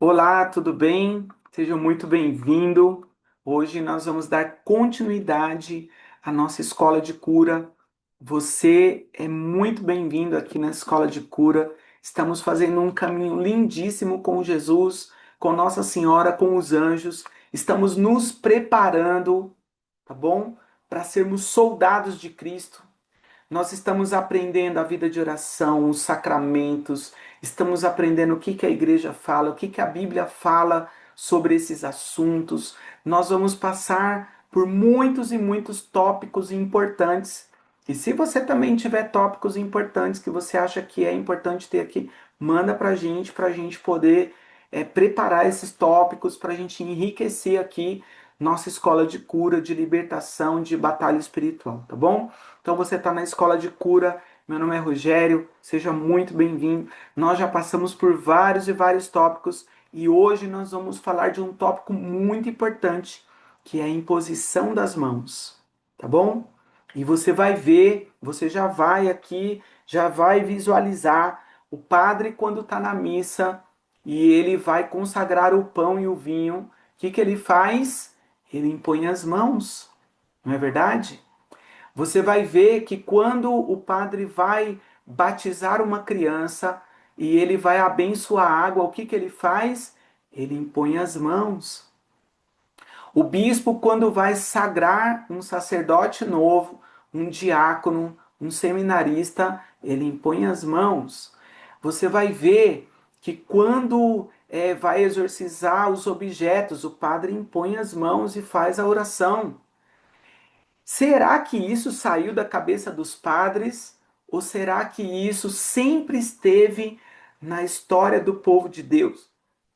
Olá, tudo bem? Seja muito bem-vindo. Hoje nós vamos dar continuidade à nossa escola de cura. Você é muito bem-vindo aqui na escola de cura. Estamos fazendo um caminho lindíssimo com Jesus, com Nossa Senhora, com os anjos. Estamos nos preparando, tá bom? Para sermos soldados de Cristo. Nós estamos aprendendo a vida de oração, os sacramentos, estamos aprendendo o que que a igreja fala, o que que a Bíblia fala sobre esses assuntos. Nós vamos passar por muitos e muitos tópicos importantes. E se você também tiver tópicos importantes que você acha que é importante ter aqui, manda para a gente poder preparar esses tópicos, para a gente enriquecer aqui nossa escola de cura, de libertação, de batalha espiritual, tá bom? Então você está na escola de cura. Meu nome é Rogério, seja muito bem-vindo. Nós já passamos por vários e vários tópicos e hoje nós vamos falar de um tópico muito importante, que é a imposição das mãos, tá bom? E você vai ver, você já vai aqui, já vai visualizar o padre quando está na missa e ele vai consagrar o pão e o vinho. O que que ele faz? Ele impõe as mãos, não é verdade? Você vai ver que quando o padre vai batizar uma criança e ele vai abençoar a água, o que que ele faz? Ele impõe as mãos. O bispo, quando vai sagrar um sacerdote novo, um diácono, um seminarista, ele impõe as mãos. Você vai ver que quando vai exorcizar os objetos, o padre impõe as mãos e faz a oração. Será que isso saiu da cabeça dos padres? Ou será que isso sempre esteve na história do povo de Deus?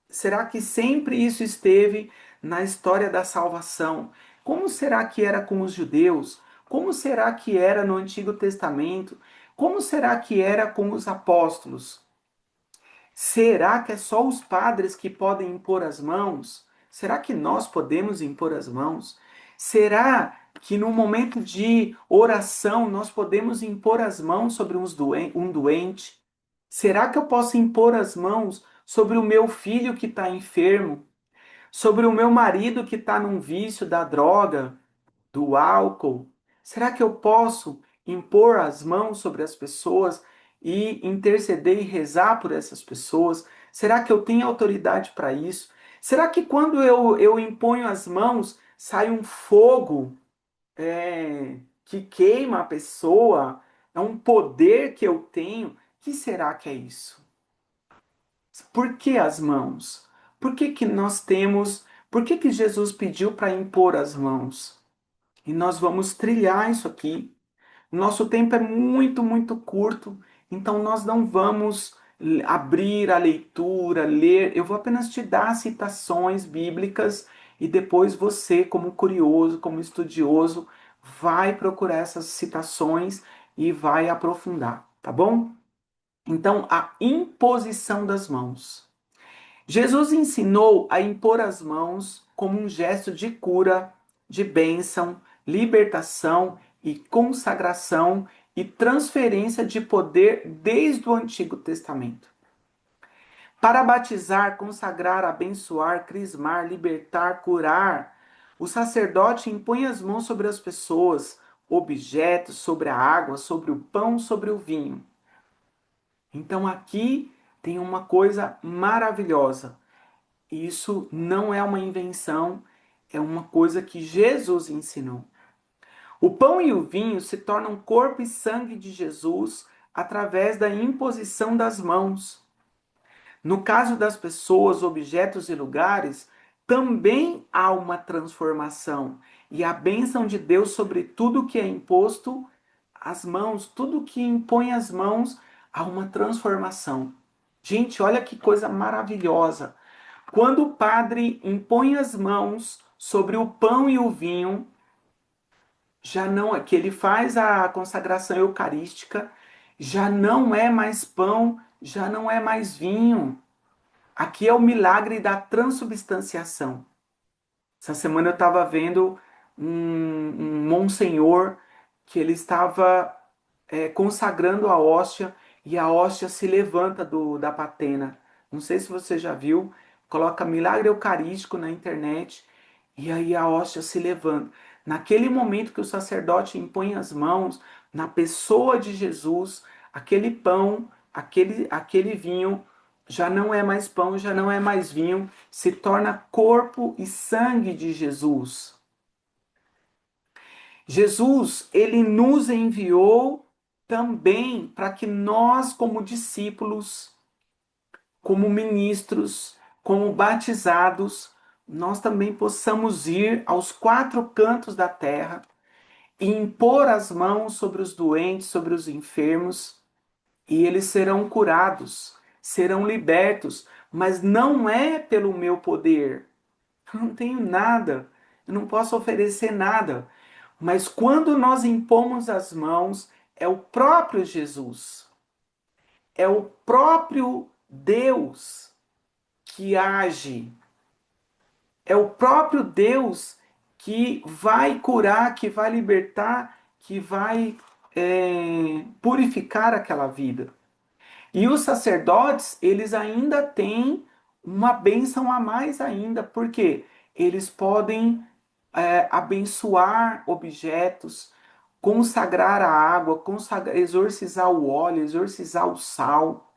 Será que sempre isso esteve na história da salvação? Como será que era com os judeus? Como será que era no Antigo Testamento? Como será que era com os apóstolos? Será que é só os padres que podem impor as mãos? Será que nós podemos impor as mãos? Será que no momento de oração nós podemos impor as mãos sobre um doente? Será que eu posso impor as mãos sobre o meu filho que está enfermo? Sobre o meu marido que está num vício da droga, do álcool? Será que eu posso impor as mãos sobre as pessoas e interceder e rezar por essas pessoas? Será que eu tenho autoridade para isso? Será que quando eu imponho as mãos, sai um fogo que queima a pessoa? É um poder que eu tenho? O que será que é isso? Por que as mãos? Por que que nós temos? Por que que Jesus pediu para impor as mãos? E nós vamos trilhar isso aqui. Nosso tempo é muito, muito curto, então nós não vamos abrir a leitura, ler. Eu vou apenas te dar citações bíblicas e depois você, como curioso, como estudioso, vai procurar essas citações e vai aprofundar, tá bom? Então, a imposição das mãos. Jesus ensinou a impor as mãos como um gesto de cura, de bênção, libertação e consagração e transferência de poder desde o Antigo Testamento. Para batizar, consagrar, abençoar, crismar, libertar, curar, o sacerdote impõe as mãos sobre as pessoas, objetos, sobre a água, sobre o pão, sobre o vinho. Então aqui tem uma coisa maravilhosa. Isso não é uma invenção, é uma coisa que Jesus ensinou. O pão e o vinho se tornam corpo e sangue de Jesus através da imposição das mãos. No caso das pessoas, objetos e lugares, também há uma transformação e a bênção de Deus sobre tudo que é imposto, as mãos, tudo que impõe as mãos, há uma transformação. Gente, olha que coisa maravilhosa. Quando o padre impõe as mãos sobre o pão e o vinho, já não é que ele faz a consagração eucarística, já não é mais pão, já não é mais vinho. Aqui é o milagre da transubstanciação. Essa semana eu estava vendo um monsenhor que ele estava consagrando a hóstia e a hóstia se levanta da patena. Não sei se você já viu, coloca milagre eucarístico na internet e aí a hóstia se levanta. Naquele momento que o sacerdote impõe as mãos na pessoa de Jesus, aquele pão, aquele vinho já não é mais pão, já não é mais vinho, se torna corpo e sangue de Jesus. Jesus, ele nos enviou também para que nós, como discípulos, como ministros, como batizados, nós também possamos ir aos quatro cantos da terra e impor as mãos sobre os doentes, sobre os enfermos, e eles serão curados, serão libertos, mas não é pelo meu poder. Eu não tenho nada, eu não posso oferecer nada. Mas quando nós impomos as mãos, é o próprio Jesus, é o próprio Deus que age, é o próprio Deus que vai curar, que vai libertar, que vai purificar aquela vida. E os sacerdotes, eles ainda têm uma bênção a mais ainda, porque eles podem abençoar objetos, consagrar a água, exorcizar o óleo, exorcizar o sal.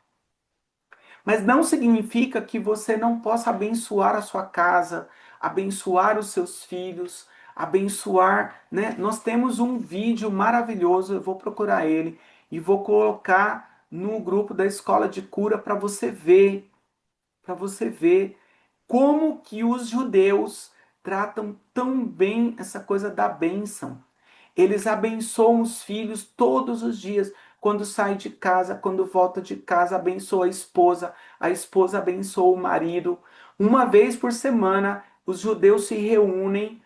Mas não significa que você não possa abençoar a sua casa, abençoar os seus filhos, abençoar, né? Nós temos um vídeo maravilhoso, eu vou procurar ele e vou colocar no grupo da Escola de Cura para você ver como que os judeus tratam tão bem essa coisa da bênção. Eles abençoam os filhos todos os dias. Quando sai de casa, quando volta de casa, abençoa a esposa abençoa o marido. Uma vez por semana, os judeus se reúnem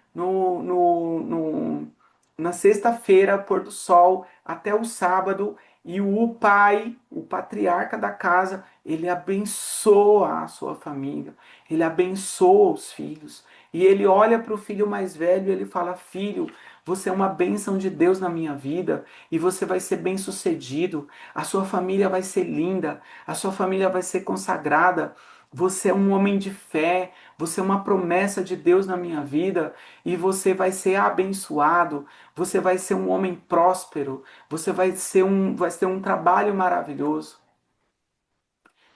na sexta-feira, pôr do sol, até o sábado, e o pai, o patriarca da casa, ele abençoa a sua família, ele abençoa os filhos. E ele olha para o filho mais velho e ele fala: Filho, você é uma bênção de Deus na minha vida e você vai ser bem-sucedido. A sua família vai ser linda, a sua família vai ser consagrada. Você é um homem de fé, você é uma promessa de Deus na minha vida e você vai ser abençoado. Você vai ser um homem próspero, você vai ter um trabalho maravilhoso.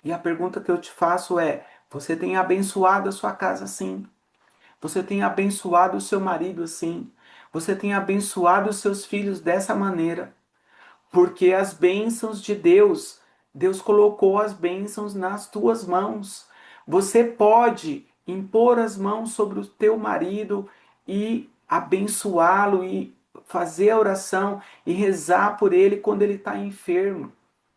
E a pergunta que eu te faço é: você tem abençoado a sua casa assim? Você tem abençoado o seu marido assim? Você tem abençoado os seus filhos dessa maneira? Porque as bênçãos de Deus, Deus colocou as bênçãos nas tuas mãos. Você pode impor as mãos sobre o teu marido e abençoá-lo e fazer a oração e rezar por ele quando ele está enfermo.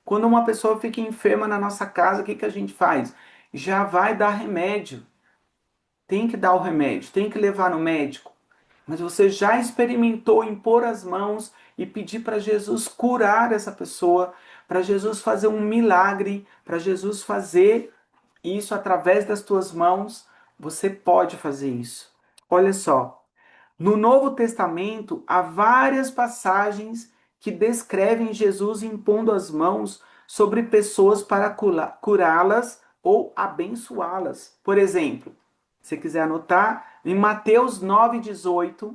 Quando uma pessoa fica enferma na nossa casa, o que a gente faz? Já vai dar remédio. Tem que dar o remédio, tem que levar no médico. Mas você já experimentou impor as mãos e pedir para Jesus curar essa pessoa, para Jesus fazer um milagre, para Jesus fazer isso através das tuas mãos? Você pode fazer isso. Olha só, no Novo Testamento há várias passagens que descrevem Jesus impondo as mãos sobre pessoas para curá-las ou abençoá-las. Por exemplo, se quiser anotar, em Mateus 9,18,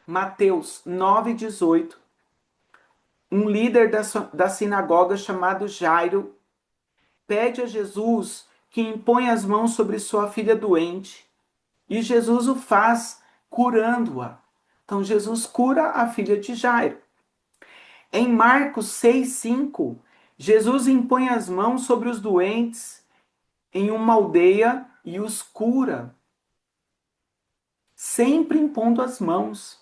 Mateus 9,18, um líder da sinagoga chamado Jairo pede a Jesus que imponha as mãos sobre sua filha doente. E Jesus o faz curando-a. Então Jesus cura a filha de Jairo. Em Marcos 6,5, Jesus impõe as mãos sobre os doentes em uma aldeia e os cura, sempre impondo as mãos.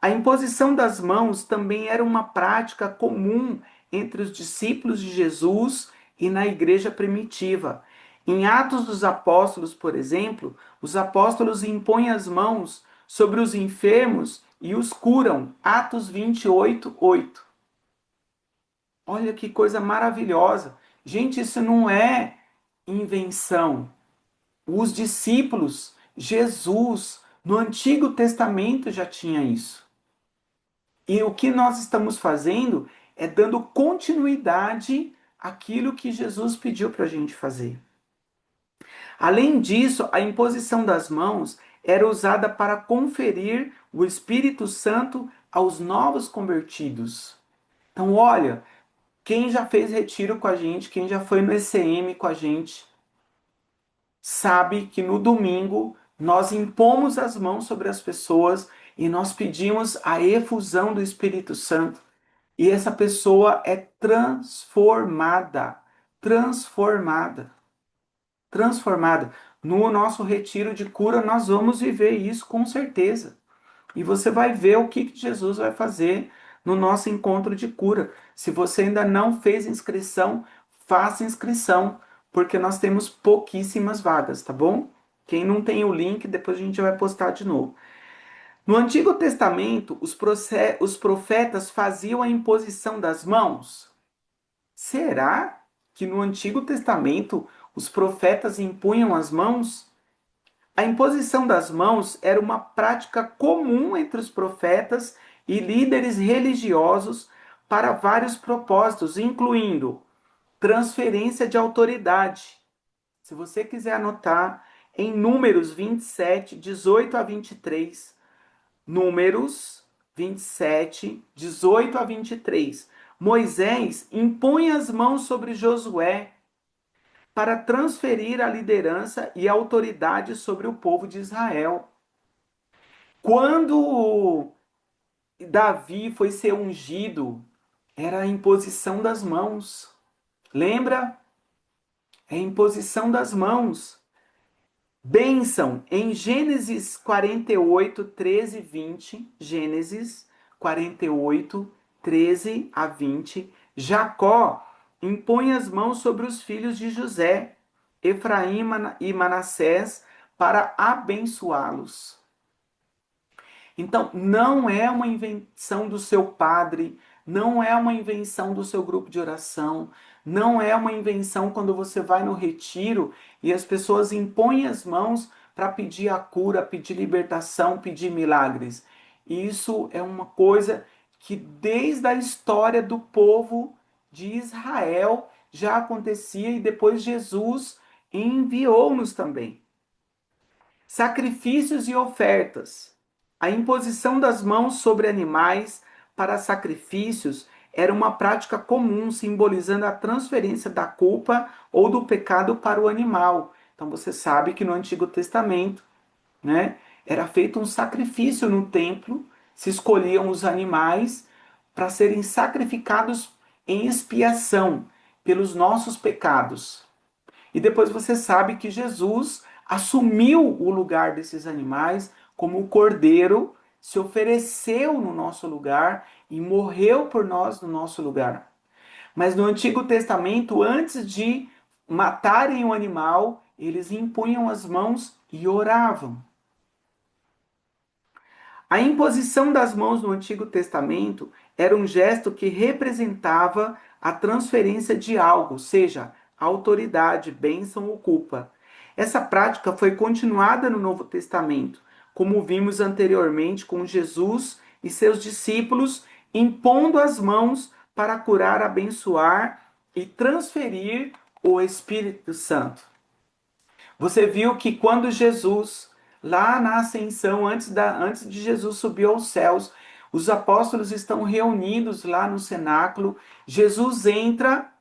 A imposição das mãos também era uma prática comum entre os discípulos de Jesus e na igreja primitiva. Em Atos dos Apóstolos, por exemplo, os apóstolos impõem as mãos sobre os enfermos e os curam. Atos 28, 8. Olha que coisa maravilhosa. Gente, isso não é invenção. Os discípulos, Jesus, no Antigo Testamento já tinha isso. E o que nós estamos fazendo é dando continuidade àquilo que Jesus pediu para a gente fazer. Além disso, a imposição das mãos era usada para conferir o Espírito Santo aos novos convertidos. Então, olha, quem já fez retiro com a gente, quem já foi no ECM com a gente, sabe que no domingo nós impomos as mãos sobre as pessoas e nós pedimos a efusão do Espírito Santo. E essa pessoa é transformada, transformada, transformada. No nosso retiro de cura, nós vamos viver isso com certeza. E você vai ver o que Jesus vai fazer no nosso encontro de cura. Se você ainda não fez inscrição, faça inscrição, porque nós temos pouquíssimas vagas, tá bom? Quem não tem o link, depois a gente vai postar de novo. No Antigo Testamento, os profetas faziam a imposição das mãos. Será que no Antigo Testamento os profetas impunham as mãos? A imposição das mãos era uma prática comum entre os profetas e líderes religiosos para vários propósitos, incluindo transferência de autoridade. Se você quiser anotar, em Números 27, 18 a 23, Números 27, 18 a 23, Moisés impõe as mãos sobre Josué para transferir a liderança e a autoridade sobre o povo de Israel. Quando Davi foi ser ungido, era a imposição das mãos. Lembra? É a imposição das mãos. Bênção em Gênesis 48, 13 e 20. Gênesis 48, 13 a 20. Jacó impõe as mãos sobre os filhos de José, Efraim e Manassés, para abençoá-los. Então, não é uma invenção do seu padre, não é uma invenção do seu grupo de oração, não é uma invenção quando você vai no retiro e as pessoas impõem as mãos para pedir a cura, pedir libertação, pedir milagres. Isso é uma coisa que desde a história do povo de Israel já acontecia e depois Jesus enviou-nos também. Sacrifícios e ofertas. A imposição das mãos sobre animais para sacrifícios era uma prática comum, simbolizando a transferência da culpa ou do pecado para o animal. Então você sabe que no Antigo Testamento, né, era feito um sacrifício no templo, se escolhiam os animais para serem sacrificados em expiação pelos nossos pecados. E depois você sabe que Jesus assumiu o lugar desses animais como o cordeiro, se ofereceu no nosso lugar e morreu por nós no nosso lugar. Mas no Antigo Testamento, antes de matarem o animal, eles impunham as mãos e oravam. A imposição das mãos no Antigo Testamento era um gesto que representava a transferência de algo, seja autoridade, bênção ou culpa. Essa prática foi continuada no Novo Testamento, como vimos anteriormente com Jesus e seus discípulos impondo as mãos para curar, abençoar e transferir o Espírito Santo. Você viu que quando Jesus, lá na ascensão, antes de Jesus subir aos céus, os apóstolos estão reunidos lá no cenáculo. Jesus entra,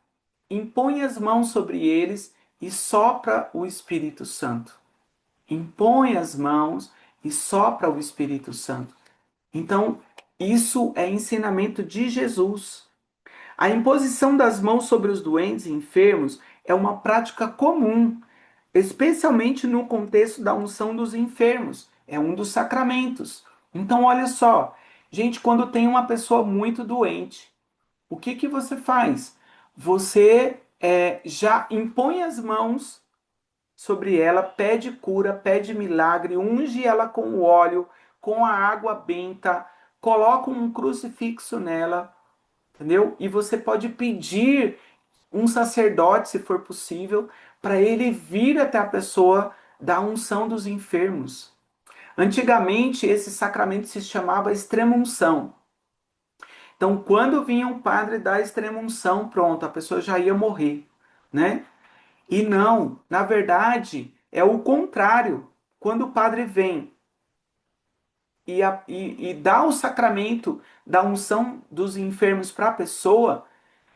impõe as mãos sobre eles e sopra o Espírito Santo. Impõe as mãos e sopra o Espírito Santo. Então, isso é ensinamento de Jesus. A imposição das mãos sobre os doentes e enfermos é uma prática comum, especialmente no contexto da unção dos enfermos. É um dos sacramentos. Então, olha só, gente, quando tem uma pessoa muito doente, o que que você faz? Você já impõe as mãos sobre ela, pede cura, pede milagre, unge ela com o óleo, com a água benta, coloca um crucifixo nela, entendeu? E você pode pedir um sacerdote, se for possível, para ele vir até a pessoa da unção dos enfermos. Antigamente, esse sacramento se chamava extrema-unção. Então, quando vinha o padre da extrema-unção, pronto, a pessoa já ia morrer, né? E não, na verdade, é o contrário. Quando o padre vem e dá o sacramento da unção dos enfermos para a pessoa,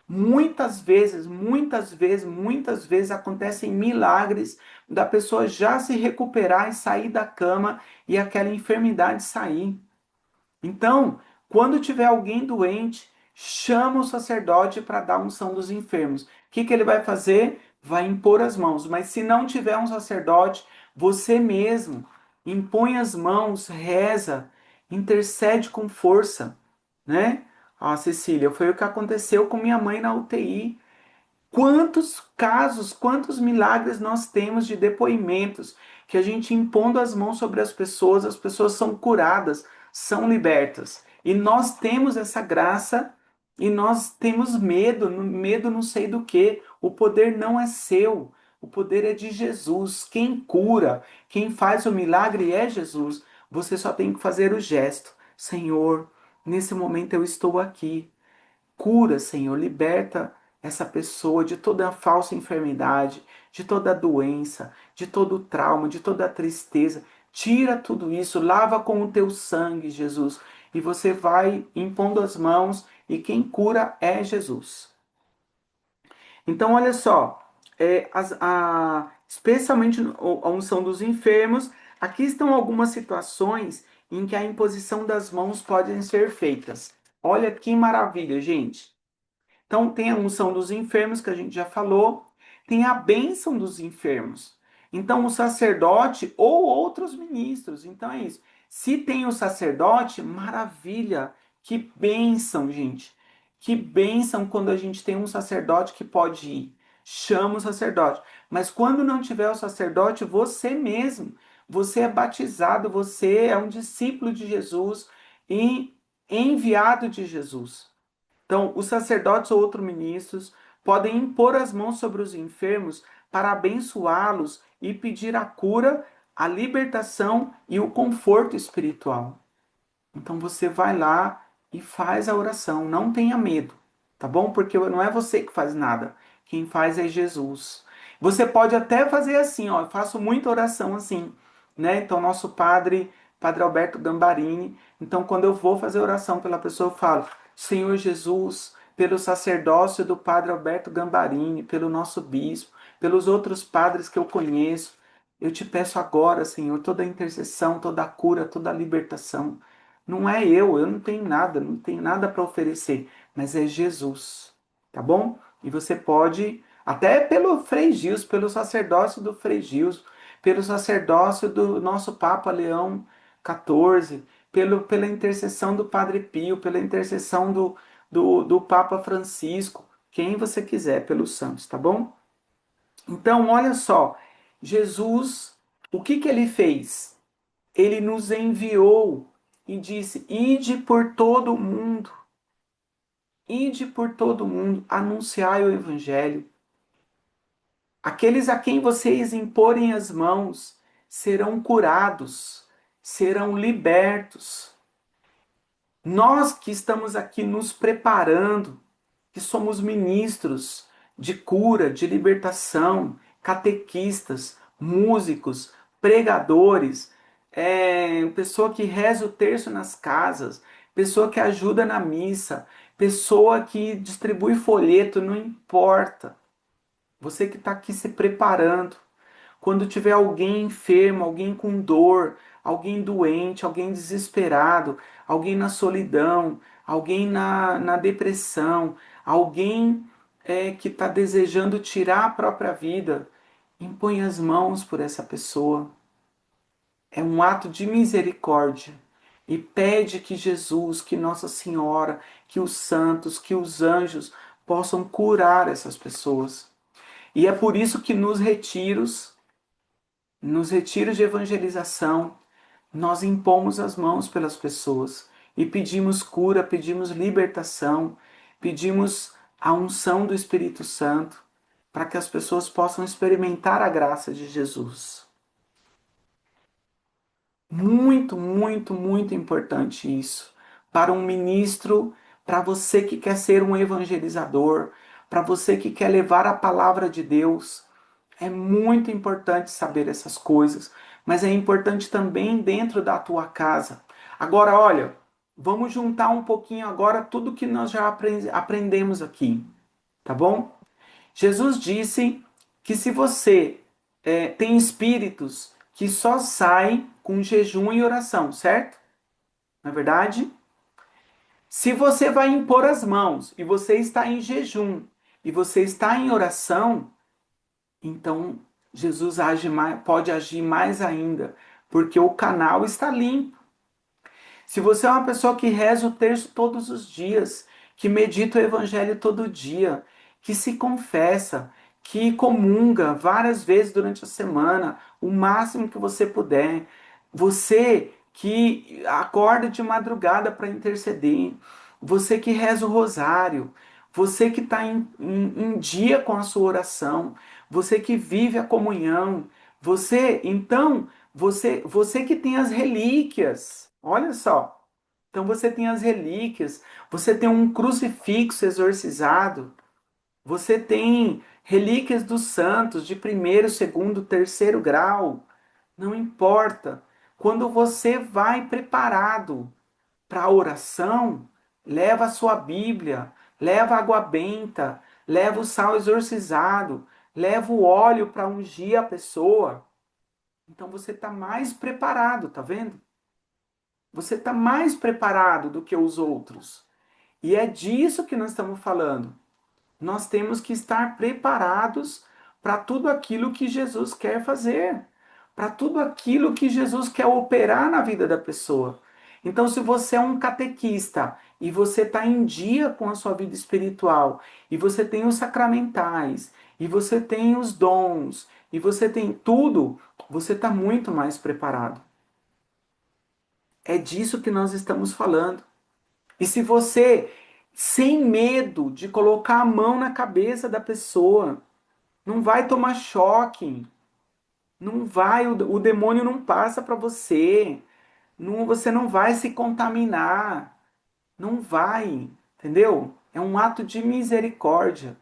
muitas vezes acontecem milagres da pessoa já se recuperar e sair da cama e aquela enfermidade sair. Então, quando tiver alguém doente, chama o sacerdote para dar unção dos enfermos. O que que ele vai fazer? Vai impor as mãos. Mas se não tiver um sacerdote, você mesmo impõe as mãos, reza, intercede com força, né? Ah, Cecília, foi o que aconteceu com minha mãe na UTI. Quantos casos, quantos milagres nós temos de depoimentos que a gente impondo as mãos sobre as pessoas são curadas, são libertas. E nós temos essa graça e nós temos medo, medo não sei do que. O poder não é seu, o poder é de Jesus. Quem cura, quem faz o milagre é Jesus. Você só tem que fazer o gesto. Senhor, nesse momento eu estou aqui. Cura, Senhor, liberta essa pessoa de toda a falsa enfermidade, de toda a doença, de todo o trauma, de toda a tristeza. Tira tudo isso, lava com o teu sangue, Jesus. E você vai impondo as mãos e quem cura é Jesus. Então, olha só, especialmente a unção dos enfermos, aqui estão algumas situações em que a imposição das mãos podem ser feitas. Olha que maravilha, gente. Então, tem a unção dos enfermos, que a gente já falou, tem a bênção dos enfermos. Então, o sacerdote ou outros ministros. Então, é isso. Se tem o sacerdote, maravilha. Que bênção, gente. Que bênção quando a gente tem um sacerdote que pode ir. Chama o sacerdote. Mas quando não tiver o sacerdote, você mesmo. Você é batizado, você é um discípulo de Jesus e enviado de Jesus. Então, os sacerdotes ou outros ministros podem impor as mãos sobre os enfermos para abençoá-los e pedir a cura, a libertação e o conforto espiritual. Então você vai lá e faz a oração, não tenha medo, tá bom? Porque não é você que faz nada, quem faz é Jesus. Você pode até fazer assim, ó, eu faço muita oração assim, né? Então nosso Padre Alberto Gambarini, então quando eu vou fazer oração pela pessoa, eu falo: Senhor Jesus, pelo sacerdócio do Padre Alberto Gambarini, pelo nosso bispo, pelos outros padres que eu conheço, eu te peço agora, Senhor, toda a intercessão, toda a cura, toda a libertação. Não é eu não tenho nada para oferecer, mas é Jesus, tá bom? E você pode, até pelo Frei Gils, pelo sacerdócio do Frei Gils, pelo sacerdócio do nosso Papa Leão XIV, pela intercessão do Padre Pio, pela intercessão do Papa Francisco, quem você quiser, pelos santos, tá bom? Então, olha só, Jesus, o que que ele fez? Ele nos enviou e disse: ide por todo o mundo, anunciai o evangelho. Aqueles a quem vocês imporem as mãos serão curados, serão libertos. Nós que estamos aqui nos preparando, que somos ministros de cura, de libertação, catequistas, músicos, pregadores, pessoa que reza o terço nas casas, pessoa que ajuda na missa, pessoa que distribui folheto, não importa. Você que está aqui se preparando. Quando tiver alguém enfermo, alguém com dor, alguém doente, alguém desesperado, alguém na solidão, alguém na depressão, alguém que está desejando tirar a própria vida, impõe as mãos por essa pessoa. É um ato de misericórdia. E pede que Jesus, que Nossa Senhora, que os santos, que os anjos possam curar essas pessoas. E é por isso que nos retiros de evangelização, nós impomos as mãos pelas pessoas e pedimos cura, pedimos libertação, pedimos a unção do Espírito Santo para que as pessoas possam experimentar a graça de Jesus. Muito, muito, muito importante isso. Para um ministro, para você que quer ser um evangelizador, para você que quer levar a palavra de Deus, É muito importante saber essas coisas, mas é importante também dentro da tua casa. Agora, olha, vamos juntar um pouquinho agora tudo que nós já aprendemos aqui, tá bom? Jesus disse que se você tem espíritos que só saem com jejum e oração, certo? Não é verdade? Se você vai impor as mãos e você está em jejum e você está em oração, então Jesus pode agir mais ainda, porque o canal está limpo. Se você é uma pessoa que reza o terço todos os dias, que medita o evangelho todo dia, que se confessa, que comunga várias vezes durante a semana, o máximo que você puder, você que acorda de madrugada para interceder, você que reza o rosário, você que está em dia com a sua oração, você que vive a comunhão, você que tem as relíquias. Olha só. Então você tem as relíquias, você tem um crucifixo exorcizado, você tem relíquias dos santos de primeiro, segundo, terceiro grau. Não importa. Quando você vai preparado para a oração, leva a sua Bíblia, leva a água benta, leva o sal exorcizado, leva o óleo para ungir a pessoa. Então você está mais preparado, tá vendo? Você está mais preparado do que os outros. E é disso que nós estamos falando. Nós temos que estar preparados para tudo aquilo que Jesus quer fazer, para tudo aquilo que Jesus quer operar na vida da pessoa. Então, se você é um catequista e você está em dia com a sua vida espiritual, e você tem os sacramentais, e você tem os dons, e você tem tudo, você está muito mais preparado. É disso que nós estamos falando. E se você, sem medo de colocar a mão na cabeça da pessoa, não vai tomar choque, não vai, o demônio não passa para você, você não vai se contaminar, não vai, entendeu? É um ato de misericórdia.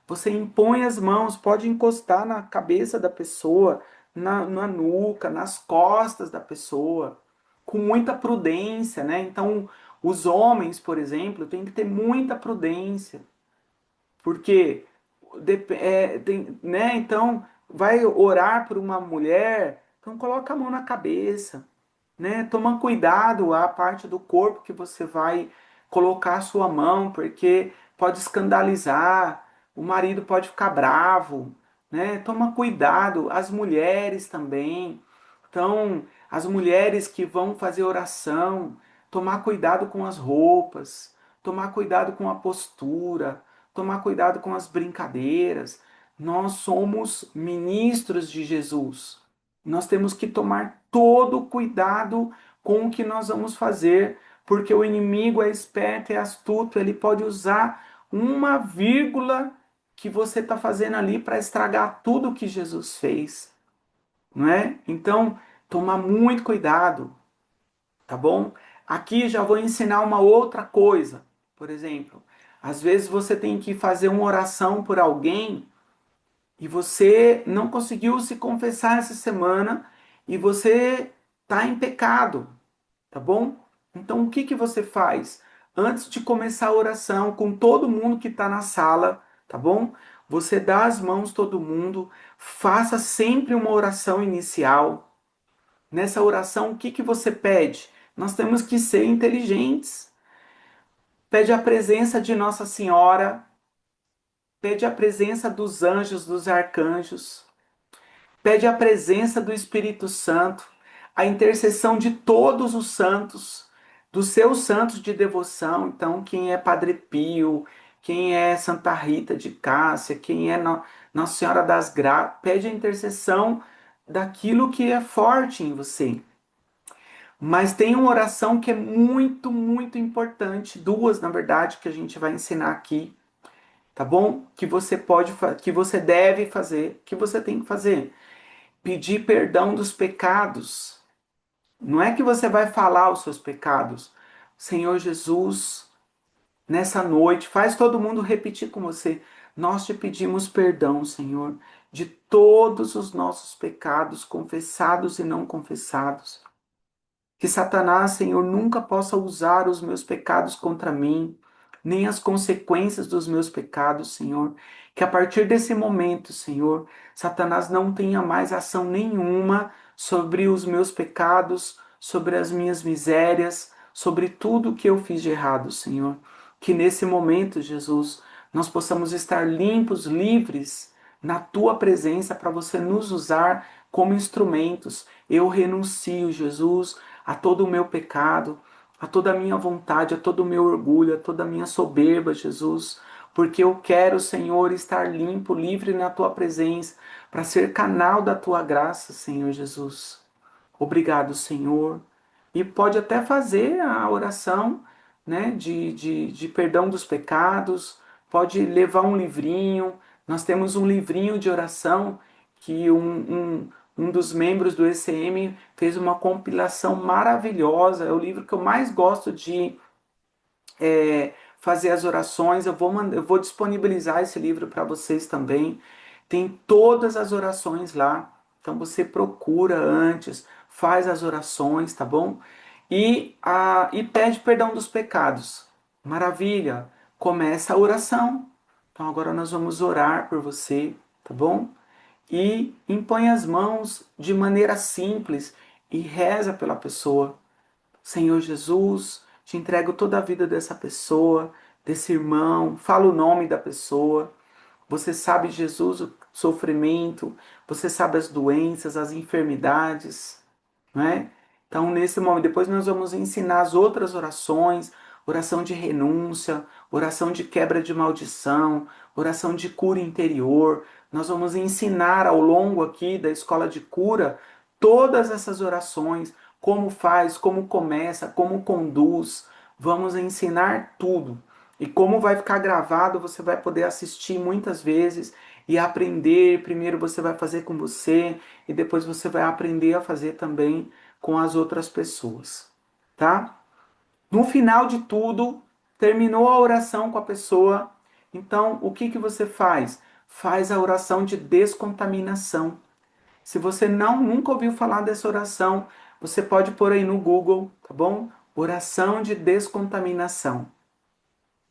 Você impõe as mãos, pode encostar na cabeça da pessoa, na nuca, nas costas da pessoa, com muita prudência, né? Então, os homens, por exemplo, têm que ter muita prudência, porque né? Então, vai orar por uma mulher, então coloca a mão na cabeça, né? Toma cuidado a parte do corpo que você vai colocar a sua mão, porque pode escandalizar, o marido pode ficar bravo, né? Toma cuidado, as mulheres também. Então, as mulheres que vão fazer oração, tomar cuidado com as roupas, tomar cuidado com a postura, tomar cuidado com as brincadeiras. Nós somos ministros de Jesus. Nós temos que tomar todo o cuidado com o que nós vamos fazer, porque o inimigo é esperto e astuto, ele pode usar uma vírgula que você está fazendo ali para estragar tudo que Jesus fez, não é? Então, tomar muito cuidado, tá bom? Aqui já vou ensinar uma outra coisa. Por exemplo, às vezes você tem que fazer uma oração por alguém e você não conseguiu se confessar essa semana e você está em pecado, tá bom? Então o que que você faz? Antes de começar a oração com todo mundo que está na sala, tá bom? Você dá as mãos todo mundo, faça sempre uma oração inicial. Nessa oração, o que que você pede? Nós temos que ser inteligentes. Pede a presença de Nossa Senhora, pede a presença dos anjos, dos arcanjos, pede a presença do Espírito Santo, a intercessão de todos os santos, dos seus santos de devoção. Então, quem é Padre Pio, quem é Santa Rita de Cássia, quem é Nossa Senhora das Graças, pede a intercessão daquilo que é forte em você. Mas tem uma oração que é muito, muito importante, duas, na verdade, que a gente vai ensinar aqui, tá bom? Que você deve fazer, que você tem que fazer. Pedir perdão dos pecados. Não é que você vai falar os seus pecados. Senhor Jesus, nessa noite, faz todo mundo repetir com você. Nós te pedimos perdão, Senhor, de todos os nossos pecados, confessados e não confessados. Que Satanás, Senhor, nunca possa usar os meus pecados contra mim, nem as consequências dos meus pecados, Senhor. Que a partir desse momento, Senhor, Satanás não tenha mais ação nenhuma sobre os meus pecados, sobre as minhas misérias, sobre tudo que eu fiz de errado, Senhor. Que nesse momento, Jesus, nós possamos estar limpos, livres na tua presença para você nos usar como instrumentos. Eu renuncio, Jesus, a todo o meu pecado, a toda a minha vontade, a todo o meu orgulho, a toda a minha soberba, Jesus, porque eu quero, Senhor, estar limpo, livre na tua presença, para ser canal da tua graça, Senhor Jesus. Obrigado, Senhor. E pode até fazer a oração, né, de perdão dos pecados, pode levar um livrinho. Nós temos um livrinho de oração que um dos membros do ECM fez uma compilação maravilhosa. É o livro que eu mais gosto de fazer as orações. Eu vou disponibilizar esse livro para vocês também. Tem todas as orações lá. Então você procura antes, faz as orações, tá bom? E pede perdão dos pecados. Maravilha! Começa a oração. Então agora nós vamos orar por você, tá bom? E impõe as mãos de maneira simples e reza pela pessoa. Senhor Jesus, te entrego toda a vida dessa pessoa, desse irmão, fala o nome da pessoa. Você sabe, Jesus, o sofrimento, você sabe as doenças, as enfermidades, não é? Então, nesse momento, depois nós vamos ensinar as outras orações, oração de renúncia, oração de quebra de maldição, oração de cura interior. Nós vamos ensinar ao longo aqui da escola de cura todas essas orações, como faz, como começa, como conduz. Vamos ensinar tudo. E como vai ficar gravado, você vai poder assistir muitas vezes e aprender. Primeiro você vai fazer com você e depois você vai aprender a fazer também com as outras pessoas, tá? No final de tudo, terminou a oração com a pessoa, então o que que você faz? Faz a oração de descontaminação. Se você nunca ouviu falar dessa oração, você pode pôr aí no Google, tá bom? Oração de descontaminação.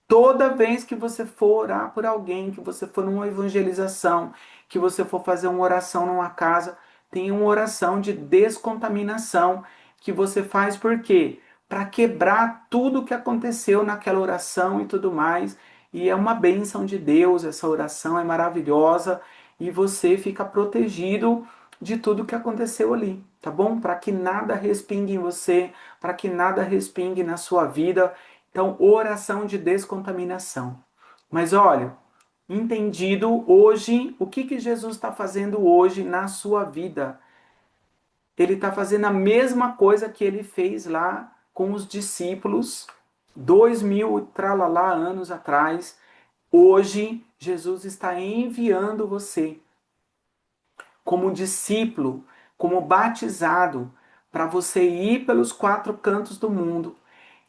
Toda vez que você for orar por alguém, que você for numa evangelização, que você for fazer uma oração numa casa, tem uma oração de descontaminação que você faz por quê? Para quebrar tudo que aconteceu naquela oração e tudo mais. E é uma bênção de Deus, essa oração é maravilhosa e você fica protegido de tudo que aconteceu ali, tá bom? Para que nada respingue em você, para que nada respingue na sua vida. Então, oração de descontaminação. Mas olha, entendido hoje, o que que Jesus está fazendo hoje na sua vida? Ele está fazendo a mesma coisa que ele fez lá com os discípulos, 2000 tralalá anos atrás. Hoje, Jesus está enviando você como discípulo, como batizado, para você ir pelos quatro cantos do mundo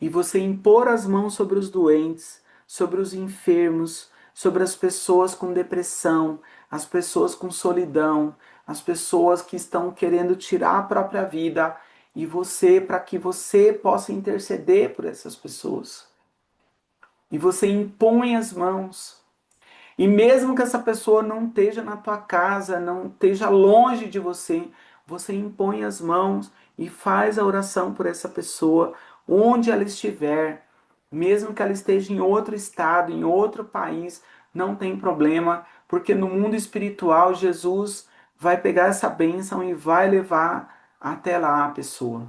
e você impor as mãos sobre os doentes, sobre os enfermos, sobre as pessoas com depressão, as pessoas com solidão, as pessoas que estão querendo tirar a própria vida e você, para que você possa interceder por essas pessoas. E você impõe as mãos. E mesmo que essa pessoa não esteja na tua casa, não esteja longe de você, você impõe as mãos e faz a oração por essa pessoa, onde ela estiver, mesmo que ela esteja em outro estado, em outro país, não tem problema, porque no mundo espiritual Jesus vai pegar essa bênção e vai levar até lá a pessoa.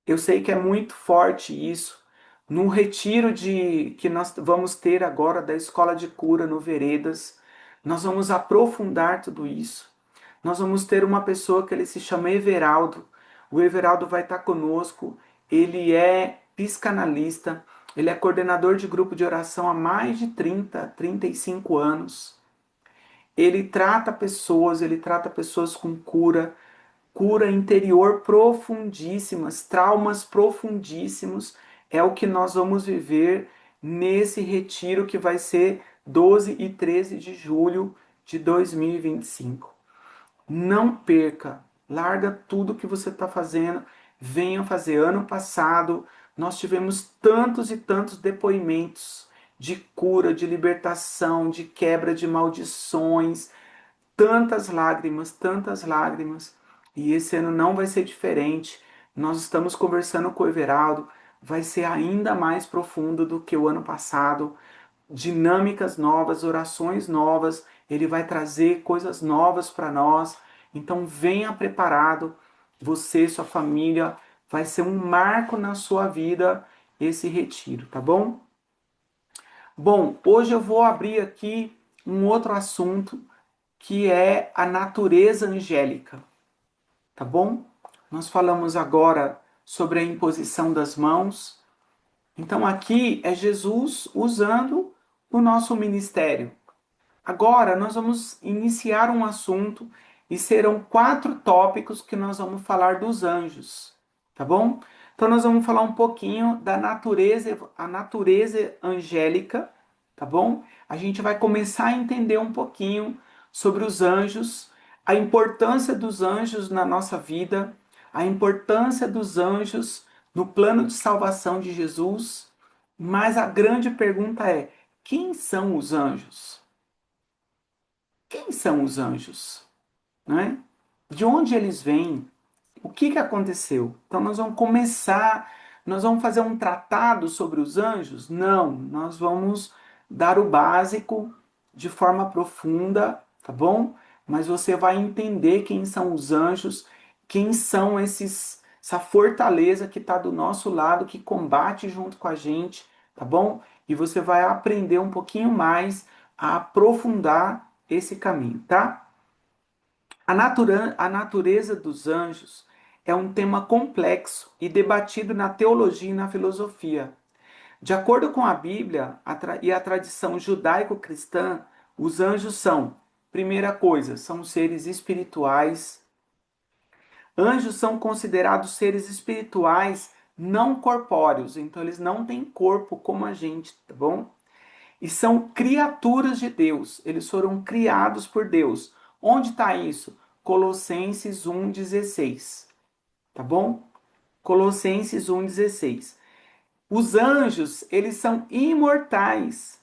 Eu sei que é muito forte isso. No retiro que nós vamos ter agora da Escola de Cura no Veredas, nós vamos aprofundar tudo isso. Nós vamos ter uma pessoa que ele se chama Everaldo. O Everaldo vai estar conosco. Ele é psicanalista, ele é coordenador de grupo de oração há mais de 35 anos. Ele trata pessoas com cura interior profundíssimas, traumas profundíssimos. é o que nós vamos viver nesse retiro que vai ser 12 e 13 de julho de 2025. Não perca, larga tudo que você está fazendo, venha fazer. Ano passado nós tivemos tantos e tantos depoimentos de cura, de libertação, de quebra de maldições, tantas lágrimas, e esse ano não vai ser diferente. Nós estamos conversando com o Everaldo, vai ser ainda mais profundo do que o ano passado, dinâmicas novas, orações novas, ele vai trazer coisas novas para nós. Então venha preparado, você, sua família, vai ser um marco na sua vida esse retiro, tá bom? Bom, hoje eu vou abrir aqui um outro assunto que é a natureza angélica, tá bom? Nós falamos agora sobre a imposição das mãos. Então aqui é Jesus usando o nosso ministério. Agora nós vamos iniciar um assunto e serão 4 tópicos que nós vamos falar dos anjos, tá bom? Então nós vamos falar um pouquinho da natureza, a natureza angélica, tá bom? A gente vai começar a entender um pouquinho sobre os anjos, a importância dos anjos na nossa vida, a importância dos anjos no plano de salvação de Jesus, mas a grande pergunta é: quem são os anjos? Quem são os anjos? Né? De onde eles vêm? O que aconteceu? Então nós vamos começar, nós vamos fazer um tratado sobre os anjos? Não, nós vamos dar o básico de forma profunda, tá bom? Mas você vai entender quem são os anjos, quem são essa fortaleza que está do nosso lado, que combate junto com a gente, tá bom? E você vai aprender um pouquinho mais a aprofundar esse caminho, tá? A natureza dos anjos é um tema complexo e debatido na teologia e na filosofia. De acordo com a Bíblia e a tradição judaico-cristã, os anjos são, primeira coisa, são seres espirituais. Anjos são considerados seres espirituais não corpóreos, então eles não têm corpo como a gente, tá bom? E são criaturas de Deus, eles foram criados por Deus. Onde está isso? Colossenses 1,16, tá bom? Colossenses 1,16. Os anjos, eles são imortais,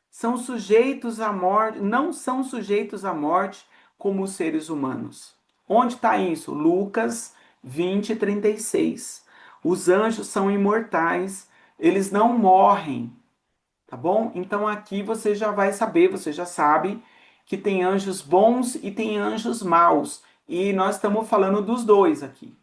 são sujeitos à morte, não são sujeitos à morte como os seres humanos. Onde está isso? Lucas 20:36. Os anjos são imortais, eles não morrem, tá bom? Então aqui você já vai saber, você já sabe que tem anjos bons e tem anjos maus. E nós estamos falando dos dois aqui.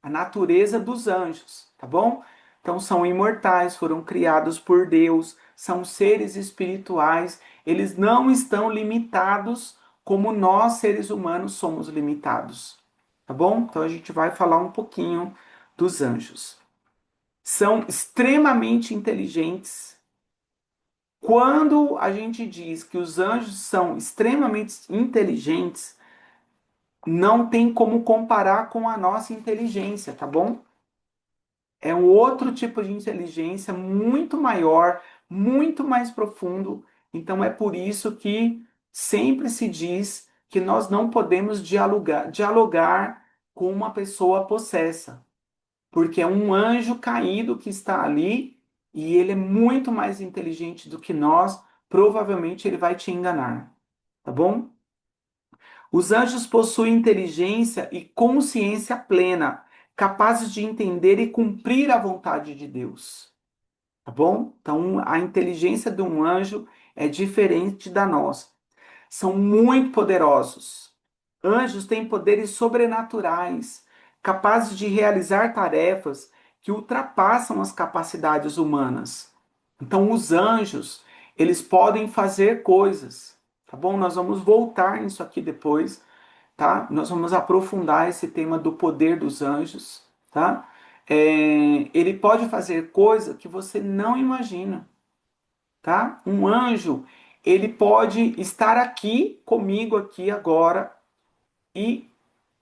A natureza dos anjos, tá bom? Então são imortais, foram criados por Deus, são seres espirituais, eles não estão limitados como nós seres humanos somos limitados, tá bom? Então a gente vai falar um pouquinho dos anjos. São extremamente inteligentes. Quando a gente diz que os anjos são extremamente inteligentes, não tem como comparar com a nossa inteligência, tá bom? É um outro tipo de inteligência muito maior, muito mais profundo. Então é por isso que sempre se diz que nós não podemos dialogar com uma pessoa possessa, porque é um anjo caído que está ali e ele é muito mais inteligente do que nós, provavelmente ele vai te enganar, tá bom? Os anjos possuem inteligência e consciência plena, capazes de entender e cumprir a vontade de Deus. Tá bom? Então, a inteligência de um anjo é diferente da nossa. São muito poderosos. Anjos têm poderes sobrenaturais, capazes de realizar tarefas que ultrapassam as capacidades humanas. Então, os anjos, eles podem fazer coisas, tá bom? Nós vamos voltar nisso aqui depois, tá? Nós vamos aprofundar esse tema do poder dos anjos, tá? Ele pode fazer coisa que você não imagina, tá? Um anjo, ele pode estar aqui comigo aqui agora e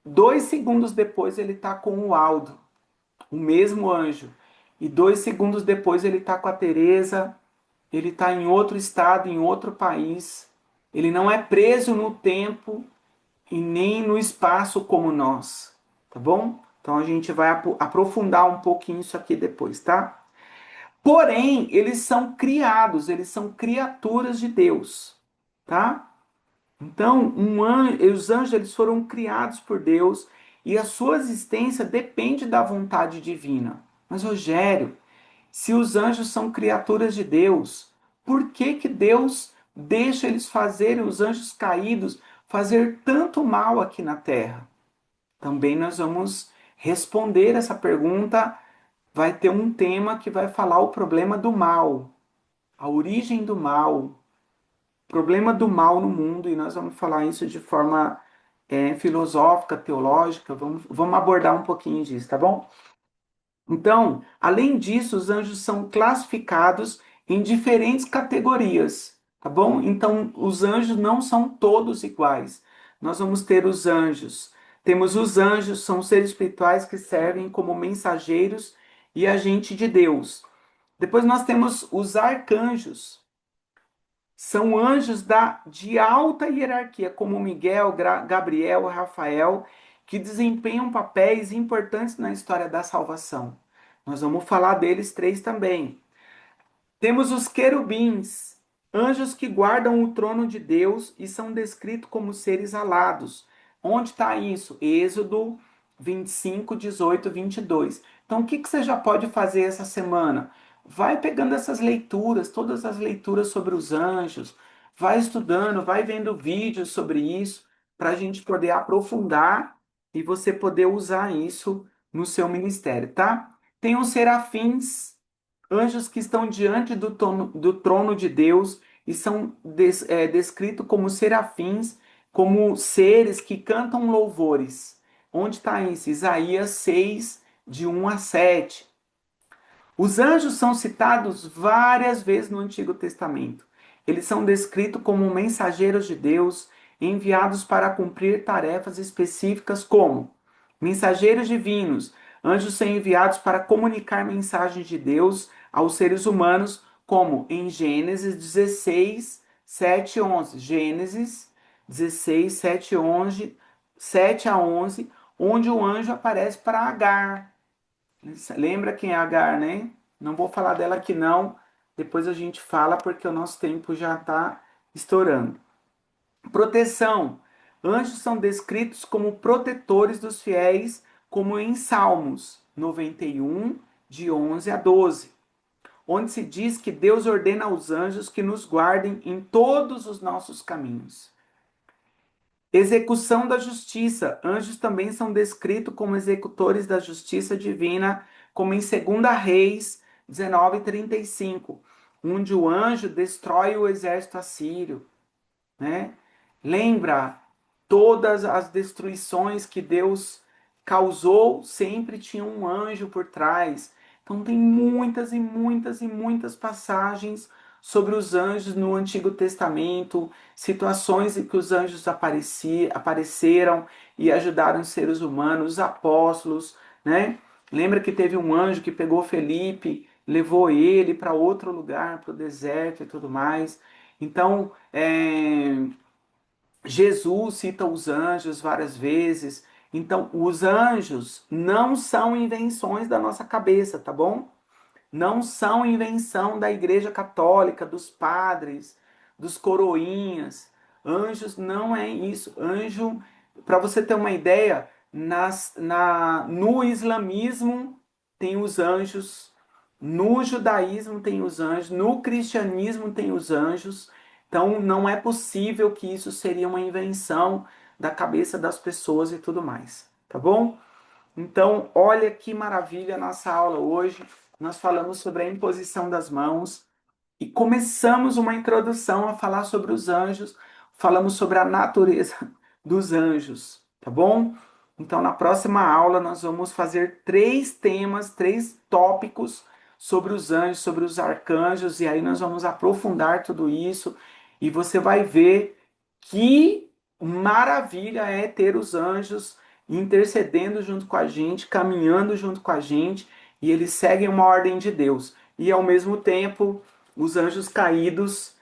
2 segundos depois ele está com o Aldo, o mesmo anjo. e 2 segundos depois ele está com a Teresa, ele está em outro estado, em outro país. Ele não é preso no tempo e nem no espaço como nós, tá bom? Então a gente vai aprofundar um pouquinho isso aqui depois, tá? Porém, eles são criados, eles são criaturas de Deus, tá? Então, os anjos eles foram criados por Deus e a sua existência depende da vontade divina. Mas, Rogério, se os anjos são criaturas de Deus, por que que Deus deixa eles fazerem, os anjos caídos, fazer tanto mal aqui na terra? Também nós vamos responder essa pergunta. Vai ter um tema que vai falar o problema do mal, a origem do mal, problema do mal no mundo, e nós vamos falar isso de forma filosófica, teológica, vamos abordar um pouquinho disso, tá bom? Então, além disso, os anjos são classificados em diferentes categorias, tá bom? Então, os anjos não são todos iguais. Nós vamos ter os anjos. Temos os anjos, são seres espirituais que servem como mensageiros e agente de Deus. Depois nós temos os arcanjos. São anjos de alta hierarquia, como Miguel, Gabriel, Rafael, que desempenham papéis importantes na história da salvação. Nós vamos falar deles 3 também. Temos os querubins, anjos que guardam o trono de Deus e são descritos como seres alados. Onde está isso? Êxodo 25, 18, 22. Então, o que você já pode fazer essa semana? Vai pegando essas leituras, todas as leituras sobre os anjos, vai estudando, vai vendo vídeos sobre isso, para a gente poder aprofundar e você poder usar isso no seu ministério, tá? Tem os serafins, anjos que estão diante do trono de Deus e são descritos como serafins, como seres que cantam louvores. Onde está isso? Isaías 6, de 1 a 7. Os anjos são citados várias vezes no Antigo Testamento. Eles são descritos como mensageiros de Deus, enviados para cumprir tarefas específicas como mensageiros divinos. Anjos são enviados para comunicar mensagens de Deus aos seres humanos, como em Gênesis 16, 7 e 11. Gênesis 16, 7, 11, 7 a 11, onde o anjo aparece para Agar. Lembra quem é Agar, né? Não vou falar dela aqui não. Depois a gente fala porque o nosso tempo já está estourando. Proteção. Anjos são descritos como protetores dos fiéis, como em Salmos 91, de 11 a 12, onde se diz que Deus ordena aos anjos que nos guardem em todos os nossos caminhos. Execução da justiça. Anjos também são descritos como executores da justiça divina, como em 2 Reis 19:35, onde o anjo destrói o exército assírio, né? Lembra, todas as destruições que Deus causou, sempre tinha um anjo por trás. Então tem muitas e muitas e muitas passagens sobre os anjos no Antigo Testamento, situações em que os anjos apareceram e ajudaram os seres humanos, os apóstolos, né? Lembra que teve um anjo que pegou Felipe, levou ele para outro lugar, para o deserto e tudo mais. Então, Jesus cita os anjos várias vezes. Então, os anjos não são invenções da nossa cabeça, tá bom? Não são invenção da Igreja Católica, dos padres, dos coroinhas. Anjos não é isso. Anjo, para você ter uma ideia, no islamismo tem os anjos, no judaísmo tem os anjos, no cristianismo tem os anjos. Então não é possível que isso seria uma invenção da cabeça das pessoas e tudo mais, tá bom? Então, olha que maravilha a nossa aula hoje. Nós falamos sobre a imposição das mãos e começamos uma introdução a falar sobre os anjos, falamos sobre a natureza dos anjos, tá bom? Então, na próxima aula, nós vamos fazer 3 temas, 3 tópicos sobre os anjos, sobre os arcanjos, e aí nós vamos aprofundar tudo isso e você vai ver que maravilha é ter os anjos intercedendo junto com a gente, caminhando junto com a gente, e eles seguem uma ordem de Deus. E ao mesmo tempo, os anjos caídos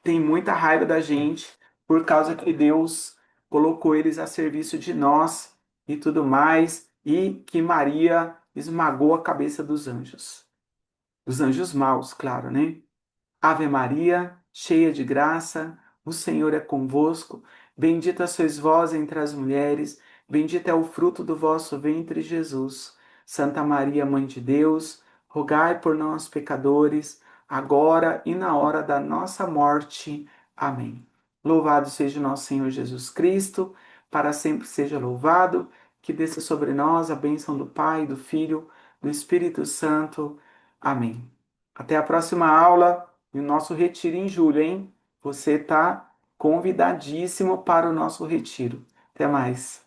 têm muita raiva da gente por causa que Deus colocou eles a serviço de nós e tudo mais, e que Maria esmagou a cabeça dos anjos maus, claro, né? Ave Maria, cheia de graça, o Senhor é convosco. Bendita sois vós entre as mulheres, bendito é o fruto do vosso ventre, Jesus. Santa Maria, Mãe de Deus, rogai por nós, pecadores, agora e na hora da nossa morte. Amém. Louvado seja o nosso Senhor Jesus Cristo, para sempre seja louvado, que desça sobre nós a bênção do Pai, do Filho, do Espírito Santo. Amém. Até a próxima aula e o nosso retiro em julho, hein? Você está convidadíssimo para o nosso retiro. Até mais.